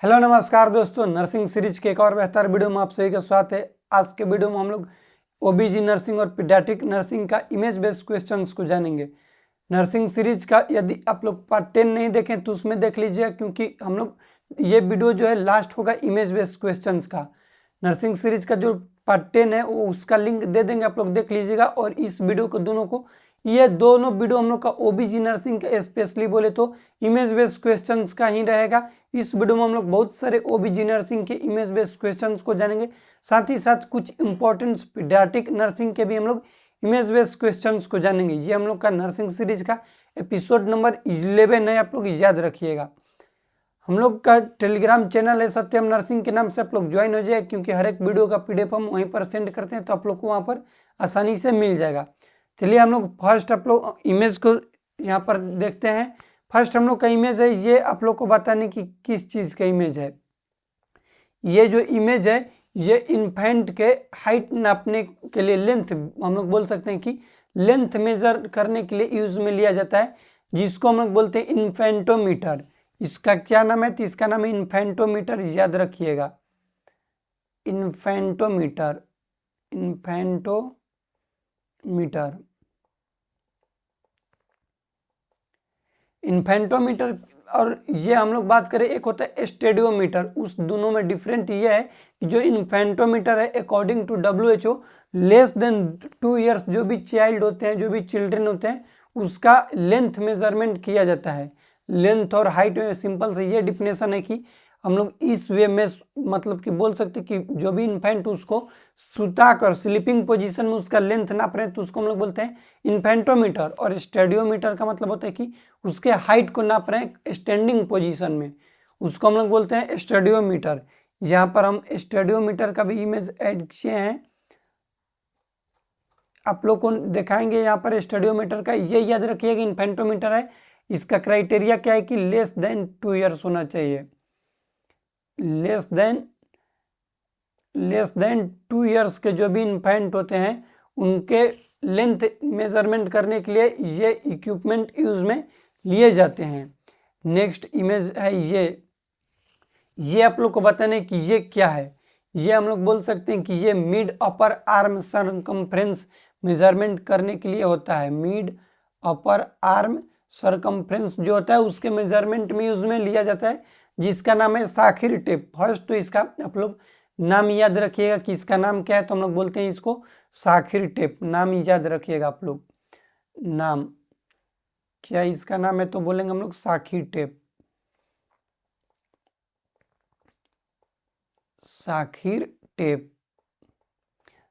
Hello नमस्कार दोस्तों, nursing series के एक और बेहतर वीडियो में आप सभी का स्वागत है। आज के वीडियो में हम लोग ओबीजी नर्सिंग और पीडियाट्रिक नर्सिंग का इमेज बेस्ड क्वेश्चंस को जानेंगे। नर्सिंग सीरीज का यदि आप लोग पार्ट 10 नहीं देखें तो उसमें देख लीजिए, क्योंकि हम लोग ये वीडियो जो है लास्ट होगा इमेज बेस्ड क्वेश्चंस का। नर्सिंग सीरीज का जो पार्ट 10 है वो उसका लिंक दे देंगे, आप लोग देख लीजिएगा। और इस वीडियो को दोनों को, ये दोनों वीडियो हम लोग का ओबीजी नर्सिंग का स्पेशली बोले तो इमेज बेस्ड क्वेश्चंस का ही रहेगा। इस वीडियो में हम लोग बहुत सारे ओबीजी नर्सिंग के इमेज बेस्ड क्वेश्चंस को जानेंगे, साथ ही साथ कुछ इंपॉर्टेंट पीडियाट्रिक नर्सिंग के भी हम लोग इमेज बेस्ड क्वेश्चंस को जानेंगे। ये हम लोग का नर्सिंग सीरीज का एपिसोड नंबर 11 है, आप लोग याद रखिएगा। हम लोग का टेलीग्राम चैनल है सत्यम नर्सिंग के नाम से, आप लोग ज्वाइन हो जाए, क्योंकि हर एक वीडियो का पीडीएफ हम वहीं पर सेंड करते हैं, तो आप लोग को वहाँ पर आसानी से मिल जाएगा। चलिए हम लोग फर्स्ट आप लोग इमेज को यहाँ पर देखते हैं। फर्स्ट हम लोग का इमेज है, ये आप लोग को बताने की किस चीज़ का इमेज है। ये जो इमेज है ये इन्फेंट के हाइट नापने के लिए, लेंथ हम लोग बोल सकते हैं कि लेंथ मेजर करने के लिए यूज में लिया जाता है, जिसको हम लोग बोलते हैं इन्फेंटोमीटर। इसका क्या नाम है? तो इसका नाम है इन्फेंटोमीटर, याद रखिएगा। Infantometer, infantometer, infantometer. और ये हम लोग बात करें, एक होता है स्टेडियोमीटर। उस दोनों में डिफरेंट ये है कि जो इन्फेंटोमीटर है according to WHO less than 2 years जो भी चाइल्ड होते हैं, जो भी चिल्ड्रन होते हैं, उसका लेंथ मेजरमेंट किया जाता है। लेंथ और हाइट में सिंपल से ये डिफिनेशन है कि हम लोग इस वे में मतलब कि बोल सकते कि जो भी इन्फेंट उसको सुता कर स्लीपिंग पोजीशन में उसका लेंथ नाप रहे हैं तो उसको हम लोग बोलते हैं इन्फेंटोमीटर। और स्टेडियोमीटर का मतलब होता है कि उसके हाइट को नाप रहे हैं स्टैंडिंग पोजीशन में, उसको हम लोग बोलते हैं स्टेडियोमीटर। यहाँ पर हम स्टेडियोमीटर का भी इमेज ऐड किए हैं, आप लोग को दिखाएंगे। यहाँ पर स्टेडियोमीटर का ये याद रखिएगा इन्फेंटोमीटर है, इसका क्राइटेरिया क्या है कि लेस देन 2 ईयर्स होना चाहिए। लेस देन 2 ईयर्स के जो भी इन्फेंट होते हैं उनके लेंथ मेजरमेंट करने के लिए ये इक्विपमेंट यूज में लिए जाते हैं। नेक्स्ट इमेज है ये आप लोग को बताने कि ये क्या है। ये हम लोग बोल सकते हैं कि ये mid upper arm circumference measurement करने के लिए होता है। मिड अपर आर्म सरकमफ्रेंस जो होता है उसके मेजरमेंट में यूज में लिया जाता है, जिसका नाम है साखिर टेप। फर्स्ट तो इसका आप लोग नाम याद रखिएगा कि इसका नाम क्या है, तो हम लोग बोलते हैं इसको साखिर टेप। नाम याद रखिएगा आप लोग, नाम क्या इसका नाम है, तो बोलेंगे हम लोग Sakhir tape. Sakhir tape,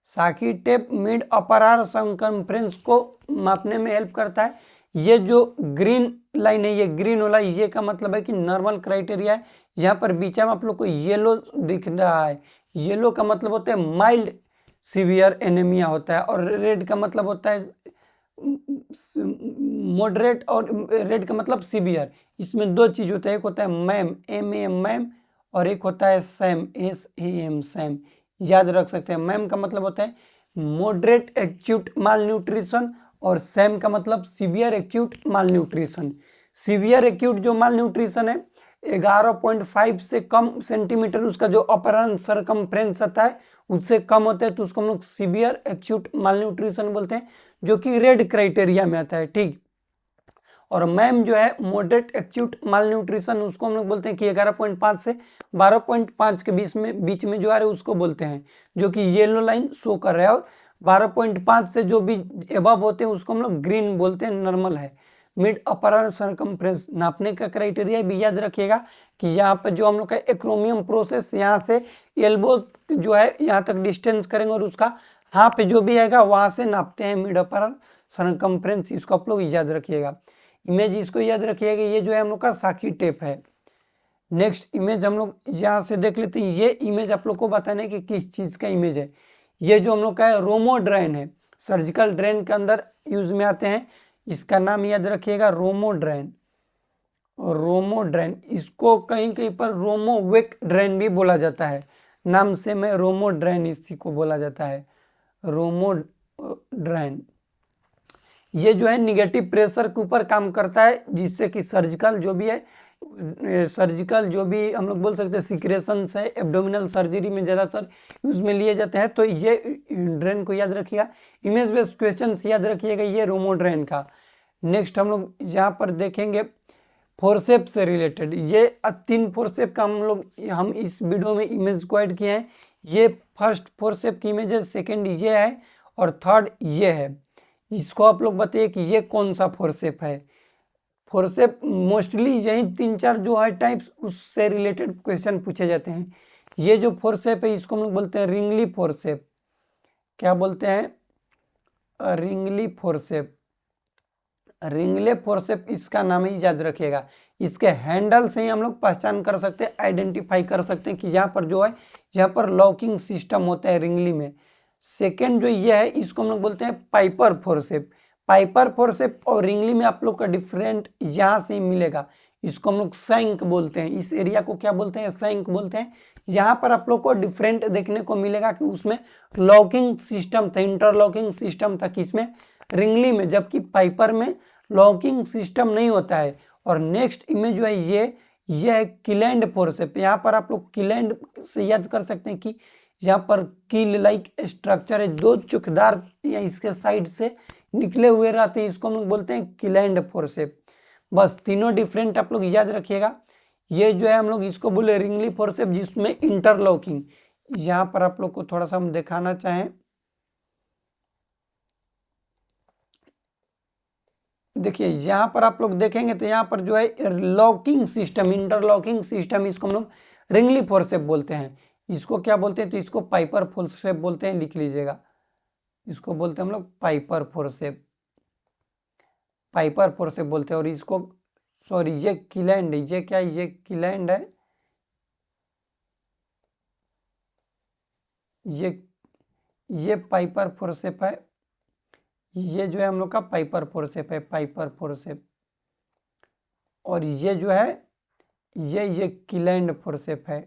Sakhir tape mid upper arm circumference को मापने में हेल्प करता है। ये जो ग्रीन लाइन है, ये ग्रीन वाला, ये का मतलब है कि नॉर्मल क्राइटेरिया है। यहाँ पर बीच में आप लोग को येलो दिख रहा है, येलो का मतलब होता है माइल्ड सीवियर एनीमिया होता है, और रेड का मतलब होता है मॉडरेट, और रेड का मतलब सीवियर। इसमें दो चीज होता है, एक होता है मैम MAM मैम, और एक होता है सैम SAM सैम। याद रख सकते हैं, मैम का मतलब होता है मॉडरेट एक्यूट माल न्यूट्रिशन, और सैम का मतलब सीवियर एक्यूट माल न्यूट्रिशन। सीवियर एक्यूट जो माल न्यूट्रिशन है 11.5 से कम सेंटीमीटर उसका जो अपर सरकमफ्रेंस आता है उससे कम होता है, तो उसको हम लोग सीवियर एक्यूट माल न्यूट्रिशन बोलते हैं, जो कि रेड क्राइटेरिया में आता है। ठीक। और मैम जो है मॉडरेट एक्यूट माल न्यूट्रिशन, उसको हम लोग बोलते हैं कि 11.5 से 12.5 के बीच में जो आ रहे हैं उसको बोलते हैं, जो कि येलो लाइन शो कर रहा है। और 12.5 से जो भी एबव होते हैं उसको हम लोग ग्रीन बोलते हैं, नॉर्मल है। मिड अपर सरकमफ्रेंस नापने का क्राइटेरिया भी याद रखिएगा कि यहाँ पर जो हम लोग का एक्रोमियम प्रोसेस, यहाँ से एल्बो जो है यहाँ तक डिस्टेंस करेंगे, और उसका यहाँ पे जो भी आएगा वहां से नापते हैं मिड अपर सरकमफ्रेंस। इसको आप लोग याद रखिएगा। इमेज इसको याद रखिएगा, ये जो है हम लोग का साखी टेप है। नेक्स्ट इमेज हम लोग यहाँ से देख लेते हैं। ये इमेज आप लोग को बताने कि किस चीज का इमेज है। ये जो हम लोग का है रोमोड्रेन है, सर्जिकल ड्रेन के अंदर यूज में आते हैं। इसका नाम याद रखिएगा रोमोड्रेन। रोमोड्रेन, इसको कहीं कहीं पर रोमोवेक ड्रेन भी बोला जाता है, नाम से में रोमोड्रेन इसी को बोला जाता है, रोमोड्रेन। ये जो है निगेटिव प्रेशर के ऊपर काम करता है, जिससे कि सर्जिकल जो भी है सर्जिकल जो भी हम लोग बोल सकते हैं सिक्रेशंस है, एब्डोमिनल सर्जरी में ज़्यादातर यूज में लिए जाते हैं। तो ये ड्रेन को याद रखिएगा। इमेज बेस्ड क्वेश्चंस याद रखिएगा, ये रोमोड्रेन का। नेक्स्ट हम लोग यहाँ पर देखेंगे फोर्सेप से रिलेटेड, ये 3 फोर्सेप का हम इस वीडियो में इमेज को ऐड किए हैं। ये फर्स्ट फोर्सेप की इमेज है, सेकेंड ये है और थर्ड ये है। इसको आप लोग बताइए कि ये कौन सा फोर्सेप है। फोर्सेप मोस्टली यही 3-4 जो है टाइप्स, उससे रिलेटेड क्वेश्चन पूछे जाते हैं। ये जो फोर्सेप है इसको हम लोग बोलते हैं रिंगली फोर्सेप। क्या बोलते हैं? Wrigley forceps. रिंगले फोर्सेप इसका नाम ही याद रखिएगा। इसके हैंडल से ही हम लोग पहचान कर सकते हैं, आइडेंटिफाई कर सकते हैं कि यहाँ पर जो है, यहाँ पर लॉकिंग सिस्टम होता है रिंगली में। सेकेंड जो ये है इसको हम लोग बोलते हैं पाइपर फोर्सेप। पाइपर फोर्सेप और रिंगली में आप लोग का डिफरेंट यहाँ से ही मिलेगा। इसको हम लोग सैंक बोलते हैं, इस एरिया को क्या बोलते हैं? सैंक बोलते हैं। यहाँ पर आप लोग को डिफरेंट देखने को मिलेगा कि उसमें लॉकिंग सिस्टम था, इंटरलॉकिंग सिस्टम था किसमें? रिंगली में, जबकि पाइपर में लॉकिंग सिस्टम नहीं होता है। और नेक्स्ट इमेज जो है ये है किलैंड फोर्सेप। यहाँ पर आप लोग किलैंड से याद कर सकते हैं कि यहाँ पर कील लाइक स्ट्रक्चर है, 2 चुकदार या इसके साइड से निकले हुए रहते हैं, इसको हम लोग बोलते हैं किलैंड फोर्सेप। बस तीनों डिफरेंट आप लोग याद रखिएगा। ये जो है हम लोग इसको बोले रिंगली फोर्सेप, जिसमें इंटरलॉकिंग। यहाँ पर आप लोग को थोड़ा सा हम दिखाना चाहें, देखिए यहाँ पर आप लोग देखेंगे तो यहाँ पर जो है लॉकिंग सिस्टम, इंटरलॉकिंग सिस्टम, इसको हम लोग रिंगली फोर्सेप बोलते हैं। इसको क्या बोलते हैं? तो इसको पाइपर फोर्सेप बोलते हैं, लिख लीजिएगा। इसको बोलते हैं हम लोग पाइपर फोर्सेप, पाइपर फोर्सेप बोलते हैं। और इसको सॉरी ये किलैंड, ये क्या है? ये किलैंड है, ये पाइपर फोर्सेप है। ये जो है हम लोग का पाइपर फोर्सेप है, पाइपर फोर्सेप। और ये जो है ये किलैंड फोर्सेप है।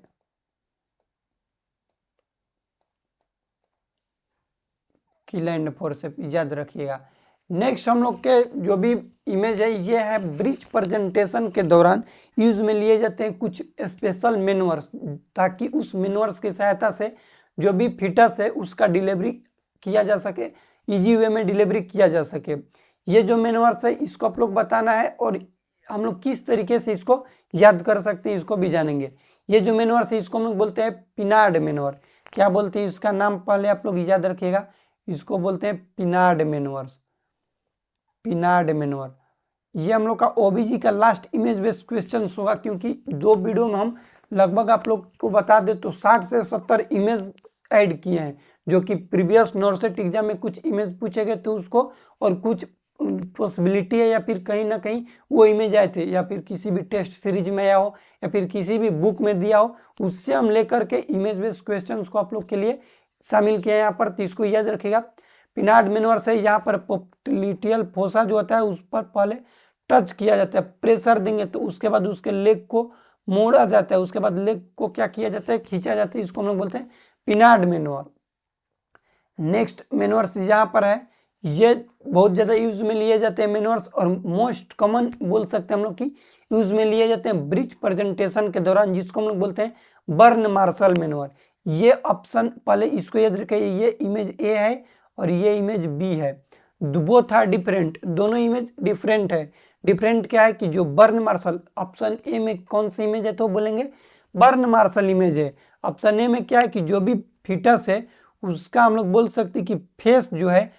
किलैंड फोर्सेप याद रखिएगा। नेक्स्ट हम लोग के जो भी इमेज है ये है ब्रिज प्रेजेंटेशन के दौरान यूज में लिए जाते हैं कुछ स्पेशल मेनूवर्स, ताकि उस मेनूवर्स की सहायता से जो भी फिटस है उसका डिलीवरी किया जा सके, इजी वे में डिलीवरी किया जा सके। ये जो मेनूवर्स है इसको आप लोग बताना है और हम लोग किस तरीके से इसको याद कर सकते हैं इसको भी जानेंगे। ये जो मेनूवर्स है इसको हम लोग बोलते हैं पिनार्ड मेनूवर। क्या बोलते हैं? इसका नाम पहले आप लोग याद रखिएगा, इसको बोलते हैं पिनार्ड मेनूवर्स, पिनार्ड मेनूवर। ये हम लोग का ओबीजी का लास्ट इमेज बेस्ड क्वेश्चन होगा, क्योंकि 2 वीडियो में हम लगभग आप लोग को बता दे तो 60 से 70 इमेज ऐड किए हैं, जो कि प्रीवियस नॉर्सेट एग्जाम में कुछ इमेज पूछे गए थे उसको, और कुछ पॉसिबिलिटी है या फिर कहीं ना कहीं वो इमेज आए थे, या फिर किसी भी टेस्ट सीरीज में आया हो या फिर किसी भी बुक में दिया हो, उससे हम लेकर के इमेज बेस्ड क्वेश्चन को आप लोग के लिए शामिल किया है यहाँ पर। तो इसको याद रखिएगा। पिनार्ड मेनूवर से यहाँ पर पोप्टिलिटियल फोसा जो होता है उस पर पहले टच किया जाता है, प्रेशर देंगे तो उसके बाद उसके लेग को मोड़ा जाता है, उसके बाद लेग को क्या किया जाता है? खींचा जाता है। इसको हम लोग बोलते हैं पिनार्ड मेनूवर। नेक्स्ट मेनूवर्स यहाँ पर है, ये बहुत ज़्यादा यूज में लिए जाते हैं मेनूवर्स, और मोस्ट कॉमन बोल सकते हैं हम लोग की यूज में लिए जाते हैं ब्रिज प्रेजेंटेशन के दौरान, जिसको हम लोग बोलते हैं बर्न मार्शल मेनूवर। ये ऑप्शन पहले इसको याद रखिए, ये इमेज ए है और ये इमेज बी है, बोथ आर डिफरेंट, दोनों इमेज डिफरेंट है। डिफरेंट क्या है कि जो बर्न मार्शल, ऑप्शन ए में कौन सी इमेज है तो बोलेंगे बर्न मार्शल इमेज है। ऑप्शन ए में क्या है कि जो भी फिटस है उसका हम लोग बोल सकते हैं कि फेस जो है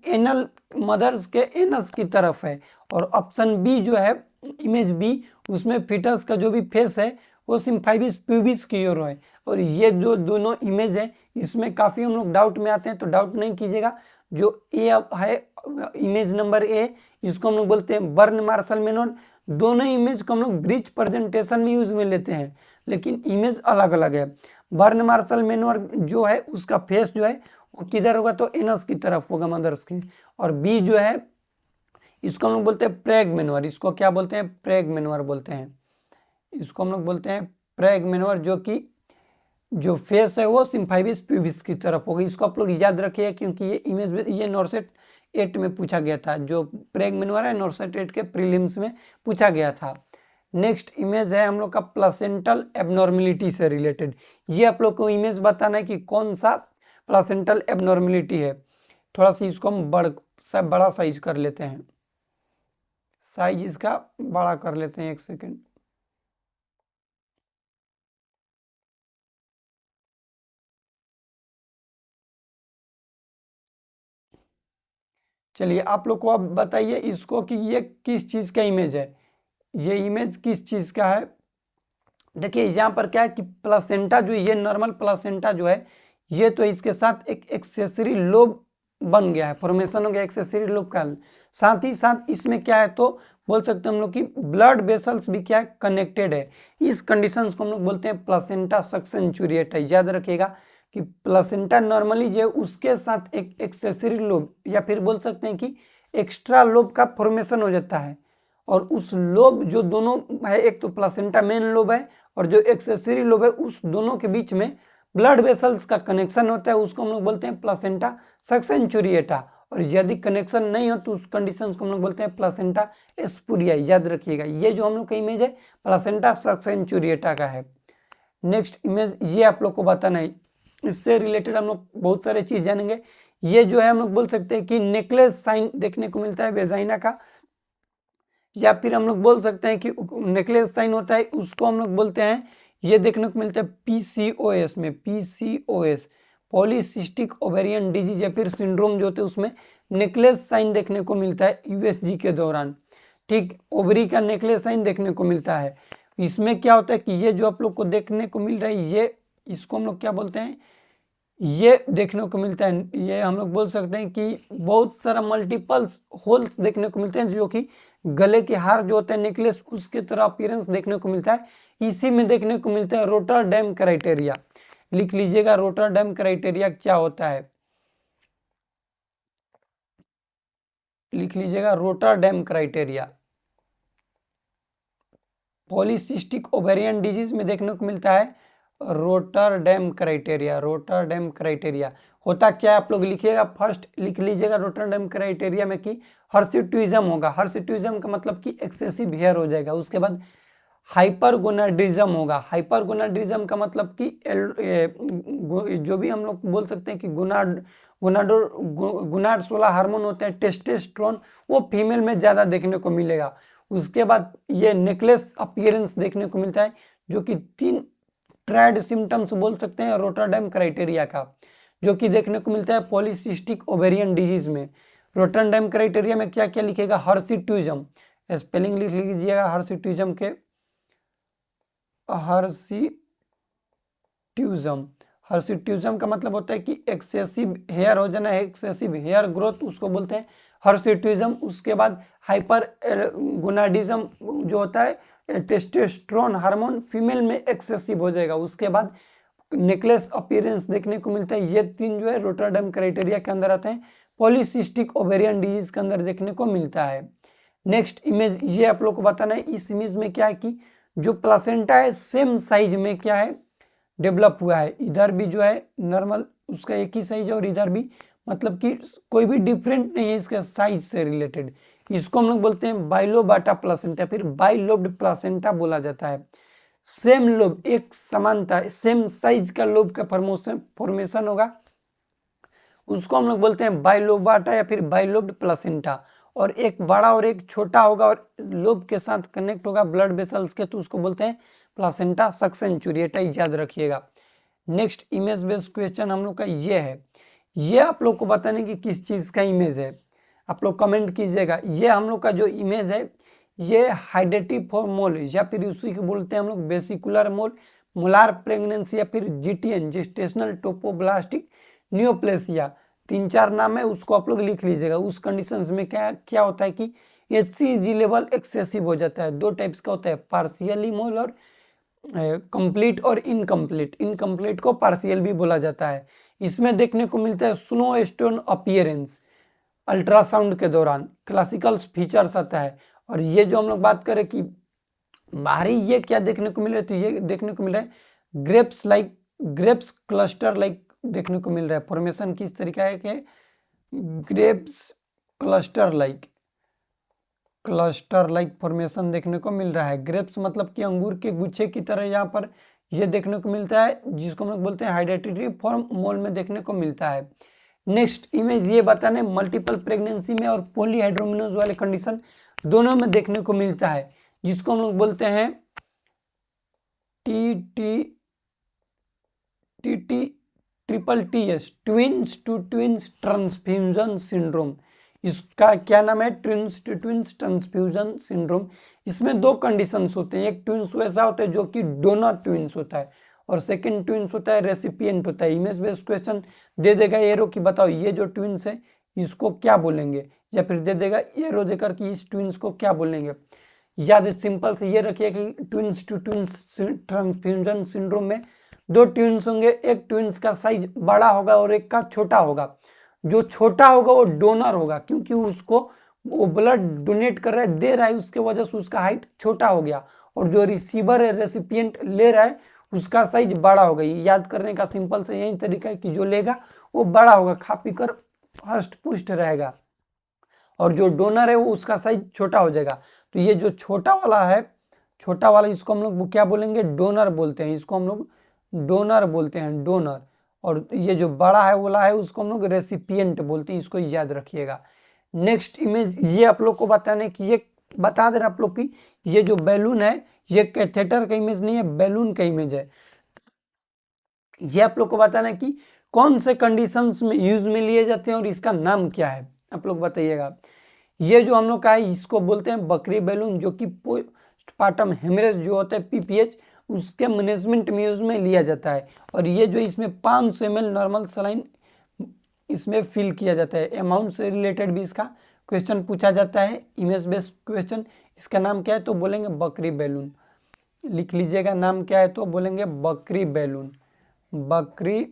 एनल, मदर्स के एनस की तरफ है। और ऑप्शन बी जो है इमेज बी, उसमें फिटस का जो भी फेस है वो सिम्फाइबिस प्यूबिस की ओर है। और ये जो दोनों इमेज है इसमें काफ़ी हम लोग डाउट में आते हैं, तो डाउट नहीं कीजिएगा। जो ए है इमेज नंबर ए, इसको हम लोग बोलते हैं बर्न मार्शल मेनूवर। दोनों इमेज को हम लोग ब्रिज प्रेजेंटेशन में यूज में लेते हैं, लेकिन इमेज अलग अलग है। बर्न मार्शल मेनूवर जो है उसका फेस जो है वो किधर होगा? तो एनस की तरफ होगा, मदर्स की। और बी जो है इसको हम लोग बोलते हैं प्रेग मेनूवर। इसको क्या बोलते हैं? प्रेग मेनूवर बोलते हैं। इसको हम लोग बोलते हैं प्रेग मेनूवर, जो कि जो फेस है वो सिम्फाइबिस प्यूबिस की तरफ होगी। इसको आप लोग याद रखिए, क्योंकि ये इमेज ये नॉर्सेट 8 में पूछा गया था। जो प्रेग मेनूवर है नॉर्सेट 8 के प्रीलिम्स में पूछा गया था। नेक्स्ट इमेज है हम लोग का प्लासेंटल एबनॉर्मेलिटी से रिलेटेड। ये आप लोग को इमेज बताना है कि कौन सा प्लासेंटल एबनॉर्मेलिटी है। थोड़ा सा इसको हम बड़ा साइज कर लेते हैं, साइज इसका बड़ा कर लेते हैं, एक सेकेंड। चलिए आप लोग को अब बताइए इसको कि ये किस चीज़ का इमेज है, ये इमेज किस चीज़ का है। देखिए यहाँ पर क्या है कि प्लासेंटा जो ये नॉर्मल प्लासेंटा जो है ये तो इसके साथ एक एक्सेसरी लोब बन गया है, फॉर्मेशन हो गया एक्सेसरी लोब का। साथ ही साथ इसमें क्या है तो बोल सकते हैं हम लोग कि ब्लड वेसल्स भी क्या है कनेक्टेड है। इस कंडीशन को हम लोग बोलते हैं प्लासेंटा सक्सेंचुरिएटा। याद रखिएगा कि प्लासेंटा नॉर्मली जो है उसके साथ एक एक्सेसरी लोब या फिर बोल सकते हैं कि एक्स्ट्रा लोब का फॉर्मेशन हो जाता है। और उस लोब जो दोनों है, एक तो प्लासेंटा मेन लोब है और जो एक्सेसरी लोब है, उस दोनों के बीच में ब्लड वेसल्स का कनेक्शन होता है, उसको हम लोग बोलते हैं प्लासेंटा सक्सेंचुरिएटा। और यदि कनेक्शन नहीं हो तो उस कंडीशन को हम लोग बोलते हैं प्लासेंटा स्पुरिया। याद रखिएगा ये जो हम लोग का इमेज है प्लासेंटा सक्सेंचुरिएटा का है। नेक्स्ट इमेज ये आप लोग को बताना है, इससे रिलेटेड हम लोग बहुत सारे चीज जानेंगे। ये जो है हम लोग बोल सकते हैं कि नेकलेस साइन देखने को मिलता है वेजाइना का, या फिर हम लोग बोल सकते हैं कि नेकलेस साइन होता है, उसको हम लोग बोलते हैं, ये देखने को मिलता है पीसीओएस में, पीसीओएस पॉलीसिस्टिक ओवेरियन डिजीज या फिर सिंड्रोम जो होते हैं उसमें नेकलेस साइन देखने को मिलता है यूएसजी के दौरान। ठीक, ओवरी का नेकलेस साइन देखने को मिलता है। इसमें क्या होता है कि ये जो आप लोग को देखने को मिल रहा है ये, इसको हम लोग क्या बोलते हैं, ये देखने को मिलता है, ये हम लोग बोल सकते हैं कि बहुत सारा मल्टीपल्स होल्स देखने को मिलते हैं जो कि गले के हार जो होता है नेकलेस उसके तरह अपीयरेंस देखने को मिलता है। इसी में देखने को मिलता है रोटरडैम क्राइटेरिया। लिख लीजिएगा रोटरडैम क्राइटेरिया क्या होता है, लिख लीजिएगा Rotterdam criteria. Polycystic ovarian disease में देखने को मिलता है रोटरडैम क्राइटेरिया। रोटरडैम क्राइटेरिया होता क्या है आप लोग लिखिएगा, फर्स्ट लिख लीजिएगा रोटरडैम क्राइटेरिया में कि हर्सिट्यूइज्म होगा। हर्सिट्यूइज्म का मतलब कि एक्सेसिव हेयर हो जाएगा। उसके बाद हाइपरगोनाड्रिज्म होगा। हाइपरगोनाड्रिज्म का मतलब कि जो भी हम लोग बोल सकते हैं कि गुनाड्स वाला हार्मोन होता है टेस्टोस्टेरोन, वो फीमेल में ज़्यादा देखने को मिलेगा। उसके बाद ये नेकलेस अपीयरेंस देखने को मिलता है जो कि 3 ट्रायड सिम्टम्स बोल सकते हैं रोटरडैम क्राइटेरिया का, जो कि देखने को मिलता है पॉलीसिस्टिक ओवेरियन डिजीज में। रोटरडैम क्राइटेरिया में क्या क्या लिखेगा, हर्सिट्यूइज्म, स्पेलिंग लिख लीजिएगा हर्सिट्यूइज्म के, हर्सिट्यूइज्म। हर्सिट्यूइज्म का मतलब होता है कि एक्सेसिव हेयर हो जाना है, एक्सेसिव हेयर ग्रोथ, उसको बोलते हैं हर्सिट्यूइज्म। उसके बाद हाइपर गोनाडिज्म जो होता है टेस्टोस्टेरोन हार्मोन फीमेल में एक्सेसिव हो जाएगा। उसके बाद नेकलेस अपीयरेंस देखने को मिलता है। ये 3 जो है रोटरडैम क्राइटेरिया के अंदर आते हैं, पॉलीसिस्टिक ओवेरियन डिजीज के अंदर देखने को मिलता है। नेक्स्ट इमेज ये आप लोग को बताना है, इस इमेज में क्या है कि जो प्लासेंटा है सेम साइज में क्या है डेवलप हुआ है। इधर भी जो है नॉर्मल उसका एक ही साइज है और इधर भी, मतलब कि कोई भी डिफरेंट नहीं है इसके साइज से रिलेटेड। इसको हम लोग बोलते हैं बाइलोबाटा प्लासेंटा, फिर बाइलोब्ड प्लासेंटा बोला जाता है। सेम लोब, एक समानता, सेम साइज का लोब का फॉर्मेशन होगा, उसको हम लोग बोलते हैं बाइलोबाटा या फिर बाइलोब्ड प्लासेंटा। और एक बड़ा और एक छोटा होगा और लोब के साथ कनेक्ट होगा ब्लड वेसल्स के, तो उसको बोलते हैं प्लासेंटा सक्सेंचुरिएटा। याद रखिएगा। नेक्स्ट इमेज बेस्ड क्वेश्चन हम लोग का ये है, ये आप लोग को बताने की किस चीज़ का इमेज है, आप लोग कमेंट कीजिएगा। ये हम लोग का जो इमेज है ये हाइडेटिव मोल या फिर उसी को बोलते हैं हम लोग वेसिकुलर मोल, मोलार प्रेगनेंसी या फिर जीटीएन जेस्टेशनल टोपोब्लास्टिक न्यूप्लेसिया। 3-4 नाम है, उसको आप लोग लिख लीजिएगा। उस कंडीशंस में क्या क्या होता है कि HCG लेवल एक्सेसिव हो जाता है। 2 टाइप्स का होता है, पार्शियली मोल और कंप्लीट और इनकम्प्लीट। इनकम्प्लीट को पार्शियल भी बोला जाता है। इसमें देखने को मिलता है स्नो स्टोन अपीयरेंस अल्ट्रासाउंड के दौरान, क्लासिकल फीचर्स आता है। और ये जो हम लोग बात करें कि बाहरी ये क्या देखने को मिल रहा है, तो ये देखने को मिल रहा है ग्रेप्स क्लस्टर लाइक देखने को मिल रहा है। फॉर्मेशन किस तरीका है कि grapes cluster like, cluster like formation देखने को मिल रहा है। ग्रेप्स मतलब कि अंगूर के गुच्छे की तरह यहाँ पर ये देखने को मिलता है, जिसको हम लोग बोलते हैं हाइड्रेटरी फॉर्म मोल में देखने को मिलता है। नेक्स्ट इमेज ये बताने मल्टीपल प्रेगनेंसी में और पॉलीहाइड्रोमिनोज वाले कंडीशन दोनों में देखने को मिलता है, जिसको हम लोग बोलते हैं TTTTS twins to twins transfusion syndrome. इसका क्या नाम है? Twins to twins transfusion syndrome. इसमें दो कंडीशंस होते हैं, एक ट्विंस वैसा होता है जो कि डोनर ट्विंस होता है और सेकंड ट्विंस होता है रेसिपिएंट होता है। इमेज बेस्ड क्वेश्चन दे देगा एरो की बताओ ये जो ट्विंस है इसको क्या बोलेंगे, या फिर दे देगा एरो देकर कि इस ट्विंस को क्या बोलेंगे। याद सिंपल से ये रखिए कि twins to twins transfusion syndrome में दो ट्विंस होंगे, एक ट्विंस का साइज बड़ा होगा और एक का छोटा होगा। जो छोटा होगा वो डोनर होगा, क्योंकि उसको वो ब्लड डोनेट कर रहा है, दे रहा है, उसके वजह से उसका हाइट छोटा हो गया। और जो रिसीवर है रेसिपिएंट ले रहा है उसका साइज बड़ा हो गई। याद करने का सिंपल से यही तरीका है कि जो लेगा वो बड़ा होगा, खा पी कर हष्ट पुष्ट रहेगा, और जो डोनर है वो उसका साइज छोटा हो जाएगा। तो ये जो छोटा वाला है, छोटा वाला इसको हम लोग क्या बोलेंगे? डोनर बोलते हैं, इसको हम लोग डोनर बोलते हैं, डोनर। और ये जो बड़ा है वाला है उसको हम लोग रेसिपिएंट बोलते हैं, इसको याद रखिएगा। नेक्स्ट इमेज ये आप लोग को बताने की ये बता दे रहा आप लोग की ये जो बैलून है ये कैथेटर का इमेज नहीं है, बैलून का इमेज है। ये आप लोग को बताना है कि कौन से कंडीशंस में यूज में लिए जाते हैं और इसका नाम क्या है, आप लोग बताइएगा। ये जो हम लोग का है इसको बोलते हैं बकरी बैलून, जो कि पोस्टपार्टम हेमरेज जो होता है पीपीएच उसके मैनेजमेंट में यूज में लिया जाता है। और ये जो इसमें 500 ml नॉर्मल सलाइन इसमें फिल किया जाता है। अमाउंट से रिलेटेड भी इसका क्वेश्चन पूछा जाता है, इमेज बेस्ड क्वेश्चन। इसका नाम क्या है तो बोलेंगे बकरी बैलून। लिख लीजिएगा नाम क्या है तो बोलेंगे बकरी बैलून। बकरी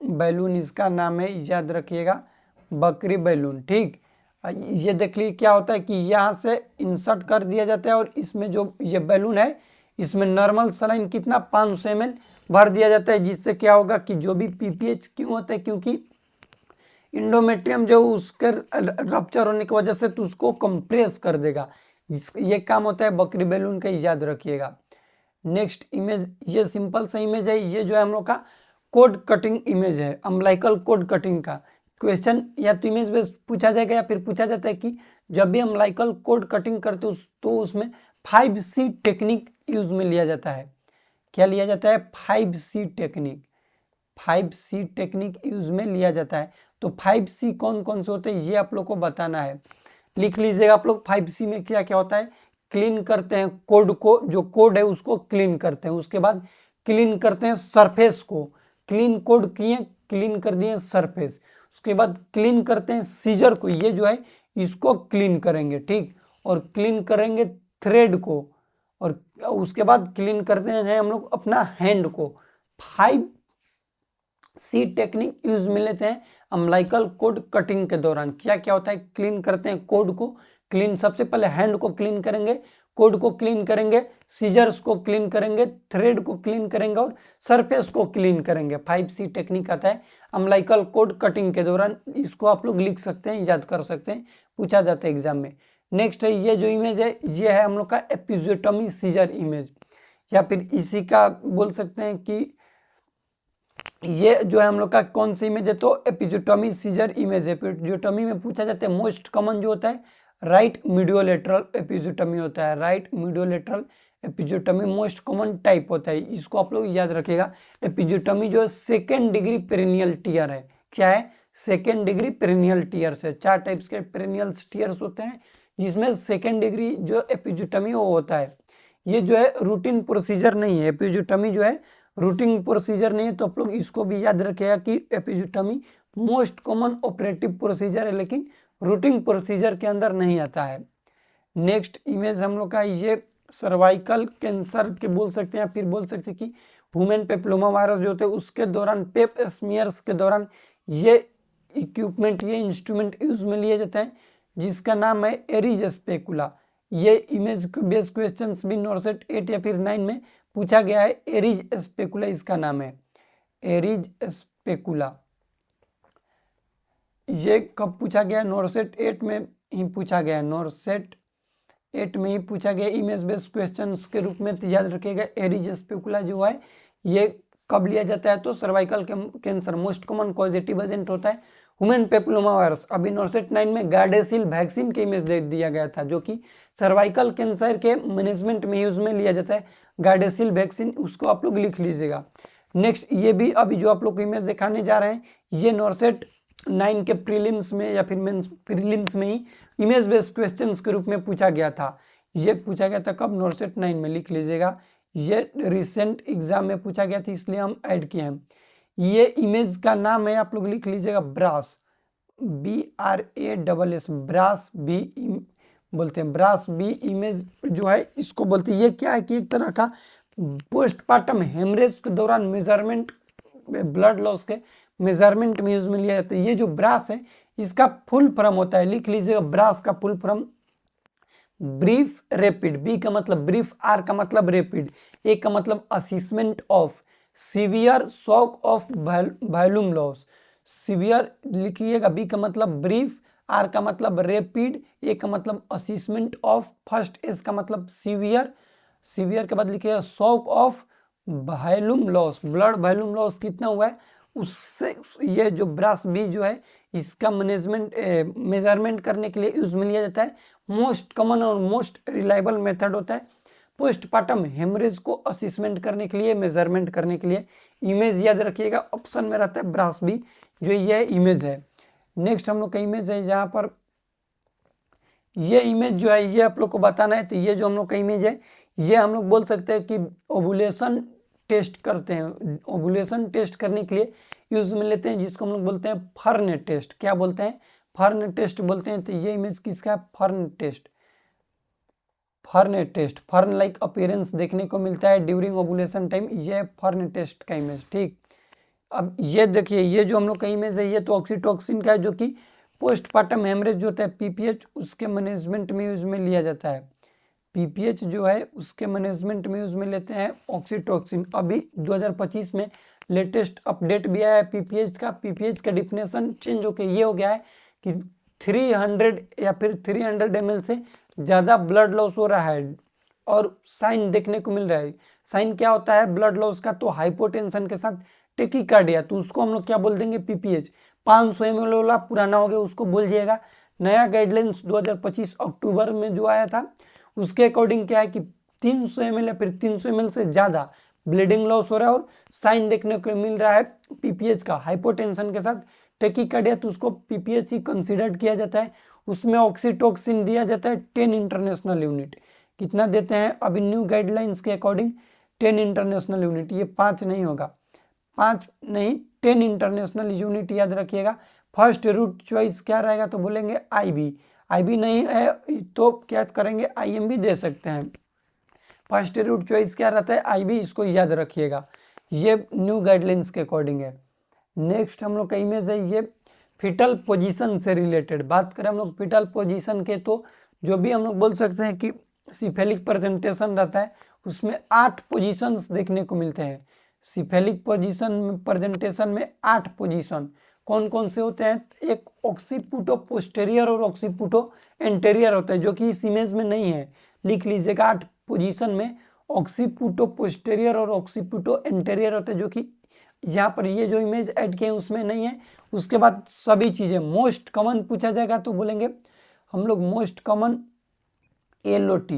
बैलून इसका नाम है, याद रखिएगा बकरी बैलून। ठीक, ये देख लीजिए क्या होता है कि यहाँ से इंसर्ट कर दिया जाता है और इसमें जो ये बैलून है इसमें नॉर्मल सलाइन कितना 500 ml भर दिया जाता है, जिससे क्या होगा कि जो भी पीपीएच क्यों होता है, क्योंकि इंडोमेट्रियम जो उसके रप्चर होने की वजह से तो उसको कंप्रेस कर देगा। ये काम होता है बकरी बैलून का, याद रखिएगा। नेक्स्ट इमेज ये सिंपल सा इमेज है, ये जो है हम लोग का कोड कटिंग इमेज है, अम्लाइकल कोड कटिंग का क्वेश्चन या तो इमेज बेस्ड पूछा जाएगा या फिर पूछा जाता है कि जब भी अम्लाइकल कोड कटिंग करते हो तो उसमें 5C टेक्निक यूज में लिया जाता है। क्या लिया जाता है? 5C technique. 5C technique use में लिया जाता है। तो 5C कौन कौन से होते हैं ये आप लोग को बताना है, लिख लीजिएगा आप लोग। 5C में क्या क्या होता है? क्लीन करते हैं कोड को, जो कोड है उसको क्लीन करते हैं। उसके बाद क्लीन करते हैं सरफेस को, क्लीन कोड किए क्लीन कर दिए सरफेस। उसके बाद क्लीन करते हैं सीजर को, ये जो है इसको क्लीन करेंगे। ठीक, और क्लीन करेंगे थ्रेड को, और उसके बाद क्लीन करते हैं हम लोग अपना हैंड को। 5C टेक्निक यूज में लेते हैं अम्लाइकल कोड कटिंग के दौरान। क्या क्या होता है? क्लीन करते हैं कोड को, क्लीन सबसे पहले हैंड को क्लीन करेंगे, कोड को क्लीन करेंगे, सीजर्स को क्लीन करेंगे, थ्रेड को क्लीन करेंगे और सरफेस को क्लीन करेंगे। 5C टेक्निक आता है अम्लाइकल कोड कटिंग के दौरान। इसको आप लोग लिख सकते हैं, याद कर सकते हैं, पूछा जाता है एग्जाम में। नेक्स्ट है ये जो इमेज है ये है हम लोग का एपिजियोटमी सीजर इमेज, या फिर इसी का बोल सकते हैं कि ये जो है हम लोग का कौन सी इमेज है तो एपिजियोटमी सीजर इमेज है। एपिजियोटमी में पूछा जाता है मोस्ट कॉमन जो होता है राइट मीडियोलेटरल एपिजियोटमी होता है। Right mediolateral episiotomy most common type होता है, इसको आप लोग याद रखिएगा। एपिजियोटमी जो है सेकेंड डिग्री पेरिनियल टीयर है। क्या है? सेकेंड डिग्री पेरिनियल टीयर्स है। 4 टाइप्स के पेरिनियल टीयर्स होते हैं, जिसमें सेकेंड डिग्री जो एपिजियोटमी वो होता है। ये जो है रूटीन प्रोसीजर नहीं है, एपिजियोटमी जो है रूटीन प्रोसीजर नहीं है। तो आप लोग इसको भी याद रखिएगा कि episiotomy most common operative procedure है, लेकिन रूटीन प्रोसीजर के अंदर नहीं आता है। नेक्स्ट इमेज हम लोग का ये सर्वाइकल कैंसर के बोल सकते हैं, फिर बोल सकते हैं कि ह्यूमन पेप्लोमा वायरस जो होते हैं उसके दौरान पेप स्मीयर्स के दौरान ये इक्विपमेंट ये इंस्ट्रूमेंट यूज में लिए जाते हैं, जिसका नाम है एरिज स्पेकुला। ये इमेज बेस्ड क्वेश्चंस भी नॉर्सेट 8 या फिर 9 में पूछा गया है। एरिज स्पेकुला इसका नाम है, एरिज स्पेकुला। ये कब पूछा गया? नॉर्सेट 8 में ही पूछा गया है। नॉर्सेट 8 में ही पूछा गया इमेज बेस्ड क्वेश्चंस के रूप में। तो याद रखिएगा एरिज स्पेकुला जो है ये कब लिया जाता है, तो cervical cancer most common positive agent होता है ह्यूमन पेपिलोमा वायरस। अभी नॉर्सेट 9 में गार्डेसिल वैक्सीन के इमेज दे दिया गया था, जो कि सर्वाइकल कैंसर के मैनेजमेंट में यूज में लिया जाता है गार्डेसिल वैक्सीन, उसको आप लोग लिख लीजिएगा। नेक्स्ट ये भी अभी जो आप लोग को इमेज दिखाने जा रहे हैं, ये नॉर्सेट 9 के प्रीलिम्स में या फिर मेंस प्रीलिम्स में ही इमेज बेस्ड क्वेश्चंस के रूप में पूछा गया था। ये पूछा गया था कब, नॉर्सेट 9 में, लिख लीजिएगा। ये रिसेंट एग्जाम में पूछा गया था, इसलिए हम ऐड किए हैं। ये इमेज का नाम है, आप लोग लिख लीजिएगा ब्रास, BRASS, ब्रास बी बोलते हैं, ब्रास बी इमेज जो है इसको बोलते हैं। ये क्या है कि एक तरह का पोस्टमार्टम हेमरेज के दौरान मेजरमेंट, ब्लड लॉस के मेजरमेंट में यूज में लिया जाता है। ये जो ब्रास है इसका फुल फॉर्म होता है, लिख लीजिएगा ब्रास का full form brief rapid, B का मतलब ब्रीफ, आर का मतलब रैपिड, ए का मतलब assessment of severe shock of volume loss. Severe लिखिएगा, बी का मतलब ब्रीफ, आर का मतलब रैपिड, ए का मतलब असेसमेंट ऑफ, फर्स्ट एस का मतलब सीवियर, सीवियर के बाद लिखिएगा shock of volume loss, blood volume loss कितना हुआ है उससे। ये जो ब्रास बी जो है इसका मेजरमेंट करने के लिए यूज में लिया जाता है। मोस्ट कॉमन और मोस्ट रिलायबल मेथड होता है पोस्टमार्टम हेमरेज को असेसमेंट करने के लिए, मेजरमेंट करने के लिए। इमेज याद रखिएगा, ऑप्शन में रहता है ब्रास बी, जो ये इमेज है। नेक्स्ट हम लोग का इमेज है जहाँ पर ये इमेज जो है ये आप लोग को बताना है। तो ये जो हम लोग का इमेज है ये हम लोग बोल सकते हैं कि ओवुलेशन टेस्ट करते हैं, ओवुलेशन टेस्ट करने के लिए यूज में लेते हैं, जिसको हम लोग बोलते हैं फर्न टेस्ट। क्या बोलते हैं? फर्न टेस्ट बोलते हैं। तो ये इमेज किसका है? Fern test, fern test, fern like appearance देखने को मिलता है ड्यूरिंग ओवुलेशन टाइम। ये फर्न टेस्ट का इमेज, ठीक। अब ये देखिए, ये जो हम लोग का इमेज है ये तो ऑक्सीटोसिन का है, जो कि पोस्टमार्टम हेमरेज जो होता है PPH उसके मैनेजमेंट में यूज में लिया जाता है। PPH जो है उसके मैनेजमेंट में यूज में लेते हैं ऑक्सीटोसिन। अभी 2025 में लेटेस्ट अपडेट भी आया है PPH का। PPH का डिफिनेशन चेंज होकर ये हो गया है कि 300 या फिर 300 ml से ज़्यादा ब्लड लॉस हो रहा है और साइन देखने को मिल रहा है। साइन क्या होता है ब्लड लॉस का? तो हाइपोटेंशन के साथ टेकिकार्डिया, तो उसको हम लोग क्या बोल देंगे? PPH। 500 ml वाला पुराना हो गया, उसको भूल जाइएगा। नया गाइडलाइंस 2025 अक्टूबर में जो आया था उसके अकॉर्डिंग क्या है कि 300 ml या फिर 300 ml से ज़्यादा ब्लीडिंग लॉस हो रहा है और साइन देखने को मिल रहा है PPH का हाइपोटेंशन के साथ टेकिकार्डिया, तो उसको PPH ही कंसिडर्ड किया जाता है। उसमें ऑक्सीटोसिन दिया जाता है 10 इंटरनेशनल यूनिट। कितना देते हैं अभी न्यू गाइडलाइंस के अकॉर्डिंग? 10 international unit. ये 5 नहीं होगा, 5 नहीं 10 इंटरनेशनल यूनिट याद रखिएगा। फर्स्ट रूट चॉइस क्या रहेगा? तो बोलेंगे IB। IB नहीं है तो क्या करेंगे? IM भी दे सकते हैं। फर्स्ट रूट चॉइस क्या रहता है? IB, इसको याद रखिएगा। ये न्यू गाइडलाइंस के अकॉर्डिंग है। नेक्स्ट हम लोग का इमेज है ये फीटल पोजीशन से रिलेटेड। बात करें हम लोग फीटल पोजीशन के, तो जो भी हम लोग बोल सकते हैं कि सिफेलिक प्रेजेंटेशन रहता है उसमें 8 पोजीशंस देखने को मिलते हैं। सिफेलिक प्रेजेंटेशन में 8 पोजीशन कौन कौन से होते हैं? एक ऑक्सीपुटो पोस्टेरियर और ऑक्सीपुटो एंटेरियर होता है, जो कि इस इमेज में नहीं है। लिख लीजिएगा 8 पोजीशन में ऑक्सीपुटो पोस्टेरियर और ऑक्सीपुटो एंटेरियर होता है, जो कि यहाँ पर ये जो इमेज ऐड किए हैं उसमें नहीं है। उसके बाद सभी चीज़ें मोस्ट कॉमन पूछा जाएगा तो बोलेंगे हम लोग मोस्ट कॉमन LOT।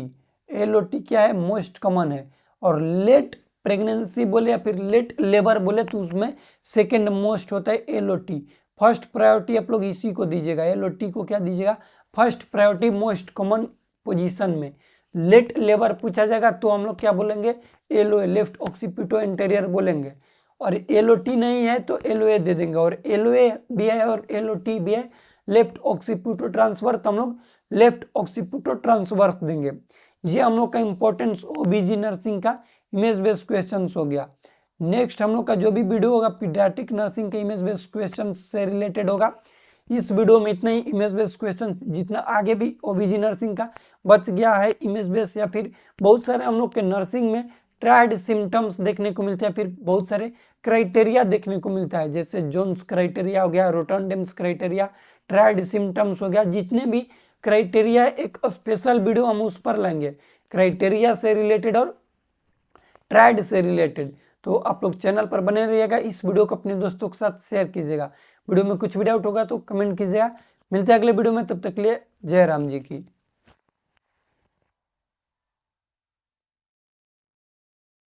LOT क्या है? मोस्ट कॉमन है। और लेट प्रेगनेंसी बोले या फिर लेट लेबर बोले तो उसमें सेकेंड मोस्ट होता है LOT। फर्स्ट प्रायोरिटी आप लोग इसी को दीजिएगा, LOT को क्या दीजिएगा? First priority most common position में। लेट लेबर पूछा जाएगा तो हम लोग क्या बोलेंगे? LOA, लेफ्ट ऑक्सीपिटो एंटेरियर बोलेंगे। और LOT नहीं है तो LOA दे देंगे। और LOA भी है और LOT भी है, लेफ्ट ऑक्सीपिटो ट्रांसफर, तो हम लोग लेफ्ट ऑक्सीपिटो ट्रांसवर्स देंगे। ये हम लोग का इंपॉर्टेंस OBG नर्सिंग का इमेज बेस्ड क्वेश्चन हो गया। नेक्स्ट हम लोग का जो भी वीडियो होगा पीडियाट्रिक नर्सिंग के इमेज बेस्ड क्वेश्चन से रिलेटेड होगा। इस वीडियो में इतना ही इमेज बेस्ड क्वेश्चन, जितना आगे भी OBG नर्सिंग का बच गया है इमेज बेस्ड, या फिर बहुत सारे हम लोग के नर्सिंग में ट्रायड सिम्टम्स देखने को मिलते हैं, फिर बहुत सारे क्राइटेरिया देखने को मिलता है, जैसे जोन्स क्राइटेरिया हो गया, रोटनडेम्स क्राइटेरिया, ट्रायड सिम्टम्स हो गया। जितने भी क्राइटेरिया एक स्पेशल वीडियो हम उस पर लेंगे, क्राइटेरिया से रिलेटेड और ट्रेड से रिलेटेड। तो आप लोग चैनल पर बने रहिएगा, इस वीडियो को अपने दोस्तों के साथ शेयर कीजिएगा। वीडियो में कुछ भी डाउट होगा तो कमेंट कीजिएगा। मिलते हैं अगले वीडियो में, तब तक के लिए जय राम जी की।